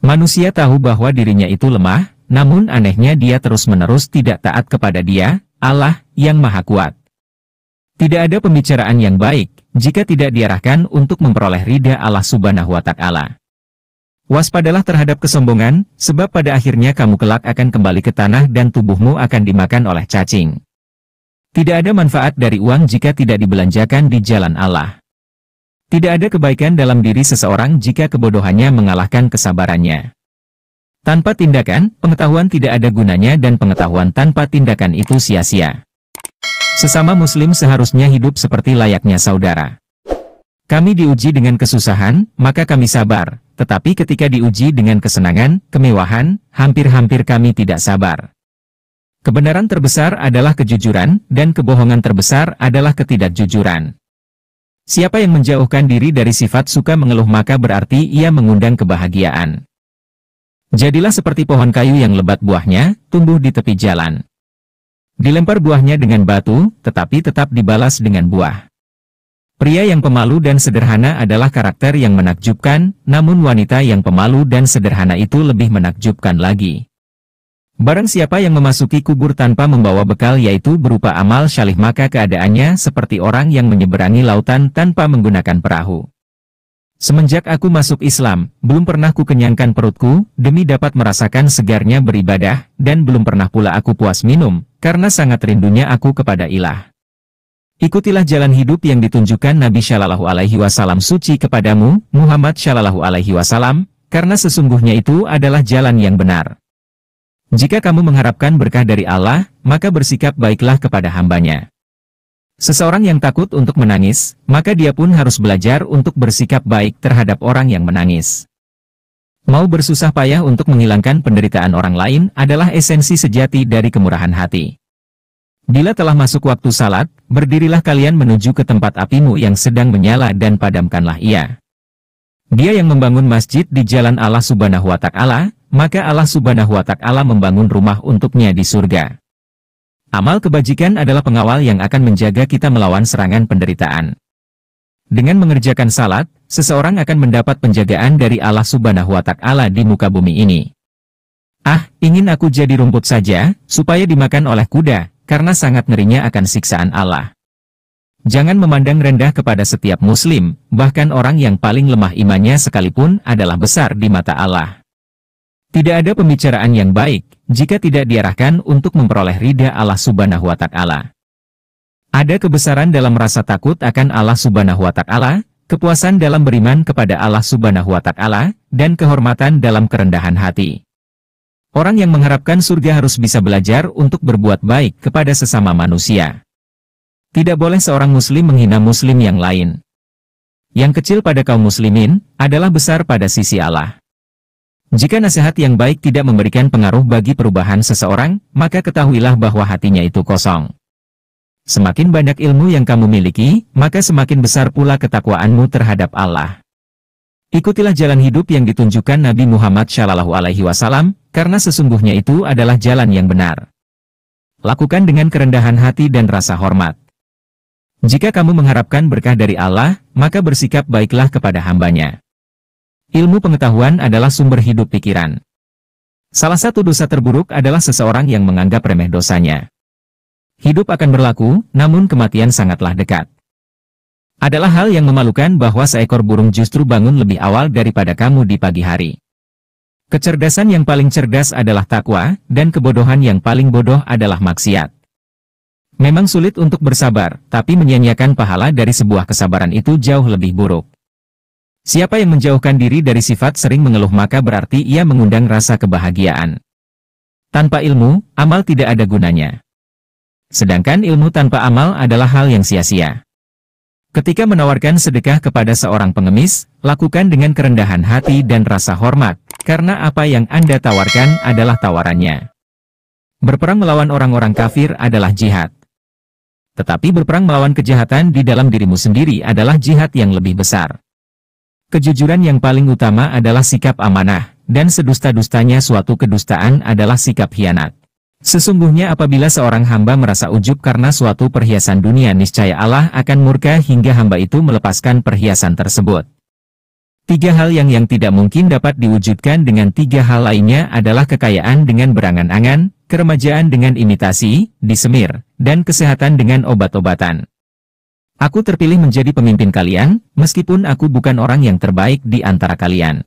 Manusia tahu bahwa dirinya itu lemah, namun anehnya dia terus-menerus tidak taat kepada Dia, Allah, yang Maha Kuat. Tidak ada pembicaraan yang baik, jika tidak diarahkan untuk memperoleh ridha Allah Subhanahu wa Ta'ala. Waspadalah terhadap kesombongan, sebab pada akhirnya kamu kelak akan kembali ke tanah dan tubuhmu akan dimakan oleh cacing. Tidak ada manfaat dari uang jika tidak dibelanjakan di jalan Allah. Tidak ada kebaikan dalam diri seseorang jika kebodohannya mengalahkan kesabarannya. Tanpa tindakan, pengetahuan tidak ada gunanya dan pengetahuan tanpa tindakan itu sia-sia. Sesama muslim seharusnya hidup seperti layaknya saudara. Kami diuji dengan kesusahan, maka kami sabar, tetapi ketika diuji dengan kesenangan, kemewahan, hampir-hampir kami tidak sabar. Kebenaran terbesar adalah kejujuran, dan kebohongan terbesar adalah ketidakjujuran. Siapa yang menjauhkan diri dari sifat suka mengeluh maka berarti ia mengundang kebahagiaan. Jadilah seperti pohon kayu yang lebat buahnya, tumbuh di tepi jalan. Dilempar buahnya dengan batu, tetapi tetap dibalas dengan buah. Pria yang pemalu dan sederhana adalah karakter yang menakjubkan, namun wanita yang pemalu dan sederhana itu lebih menakjubkan lagi. Barang siapa yang memasuki kubur tanpa membawa bekal yaitu berupa amal syalih maka keadaannya seperti orang yang menyeberangi lautan tanpa menggunakan perahu. Semenjak aku masuk Islam, belum pernah ku kenyangkan perutku, demi dapat merasakan segarnya beribadah, dan belum pernah pula aku puas minum, karena sangat rindunya aku kepada ilah. Ikutilah jalan hidup yang ditunjukkan Nabi Shallallahu Alaihi Wasallam suci kepadamu, Muhammad Shallallahu Alaihi Wasallam, karena sesungguhnya itu adalah jalan yang benar. Jika kamu mengharapkan berkah dari Allah, maka bersikap baiklah kepada hambanya. Seseorang yang takut untuk menangis, maka dia pun harus belajar untuk bersikap baik terhadap orang yang menangis. Mau bersusah payah untuk menghilangkan penderitaan orang lain adalah esensi sejati dari kemurahan hati. Bila telah masuk waktu salat, berdirilah kalian menuju ke tempat apimu yang sedang menyala dan padamkanlah ia. Dia yang membangun masjid di jalan Allah Subhanahu wa Ta'ala, maka Allah Subhanahu wa Ta'ala membangun rumah untuknya di surga. Amal kebajikan adalah pengawal yang akan menjaga kita melawan serangan penderitaan. Dengan mengerjakan salat, seseorang akan mendapat penjagaan dari Allah Subhanahu wa Ta'ala di muka bumi ini. Ah, ingin aku jadi rumput saja, supaya dimakan oleh kuda, karena sangat ngerinya akan siksaan Allah. Jangan memandang rendah kepada setiap muslim, bahkan orang yang paling lemah imannya sekalipun adalah besar di mata Allah. Tidak ada pembicaraan yang baik, jika tidak diarahkan untuk memperoleh ridha Allah Subhanahu wa Ta'ala. Ada kebesaran dalam rasa takut akan Allah Subhanahu wa Ta'ala, kepuasan dalam beriman kepada Allah Subhanahu wa Ta'ala, dan kehormatan dalam kerendahan hati. Orang yang mengharapkan surga harus bisa belajar untuk berbuat baik kepada sesama manusia. Tidak boleh seorang muslim menghina muslim yang lain. Yang kecil pada kaum muslimin, adalah besar pada sisi Allah. Jika nasihat yang baik tidak memberikan pengaruh bagi perubahan seseorang, maka ketahuilah bahwa hatinya itu kosong. Semakin banyak ilmu yang kamu miliki, maka semakin besar pula ketakwaanmu terhadap Allah. Ikutilah jalan hidup yang ditunjukkan Nabi Muhammad Shallallahu Alaihi Wasallam, karena sesungguhnya itu adalah jalan yang benar. Lakukan dengan kerendahan hati dan rasa hormat. Jika kamu mengharapkan berkah dari Allah, maka bersikap baiklah kepada hambanya. Ilmu pengetahuan adalah sumber hidup pikiran. Salah satu dosa terburuk adalah seseorang yang menganggap remeh dosanya. Hidup akan berlaku, namun kematian sangatlah dekat. Adalah hal yang memalukan bahwa seekor burung justru bangun lebih awal daripada kamu di pagi hari. Kecerdasan yang paling cerdas adalah takwa, dan kebodohan yang paling bodoh adalah maksiat. Memang sulit untuk bersabar, tapi menyia-nyiakan pahala dari sebuah kesabaran itu jauh lebih buruk. Siapa yang menjauhkan diri dari sifat sering mengeluh maka berarti ia mengundang rasa kebahagiaan. Tanpa ilmu, amal tidak ada gunanya. Sedangkan ilmu tanpa amal adalah hal yang sia-sia. Ketika menawarkan sedekah kepada seorang pengemis, lakukan dengan kerendahan hati dan rasa hormat, karena apa yang Anda tawarkan adalah tawarannya. Berperang melawan orang-orang kafir adalah jihad. Tetapi berperang melawan kejahatan di dalam dirimu sendiri adalah jihad yang lebih besar. Kejujuran yang paling utama adalah sikap amanah, dan sedusta-dustanya suatu kedustaan adalah sikap khianat. Sesungguhnya apabila seorang hamba merasa ujub karena suatu perhiasan dunia niscaya Allah akan murka hingga hamba itu melepaskan perhiasan tersebut. Tiga hal yang tidak mungkin dapat diwujudkan dengan tiga hal lainnya adalah kekayaan dengan berangan-angan, keremajaan dengan imitasi, disemir, dan kesehatan dengan obat-obatan. Aku terpilih menjadi pemimpin kalian, meskipun aku bukan orang yang terbaik di antara kalian.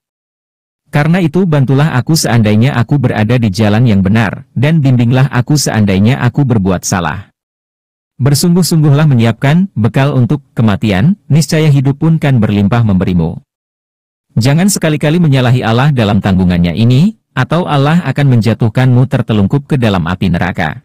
Karena itu bantulah aku seandainya aku berada di jalan yang benar, dan bimbinglah aku seandainya aku berbuat salah. Bersungguh-sungguhlah menyiapkan bekal untuk kematian, niscaya hidup pun kan berlimpah memberimu. Jangan sekali-kali menyalahi Allah dalam tanggungannya ini, atau Allah akan menjatuhkanmu tertelungkup ke dalam api neraka.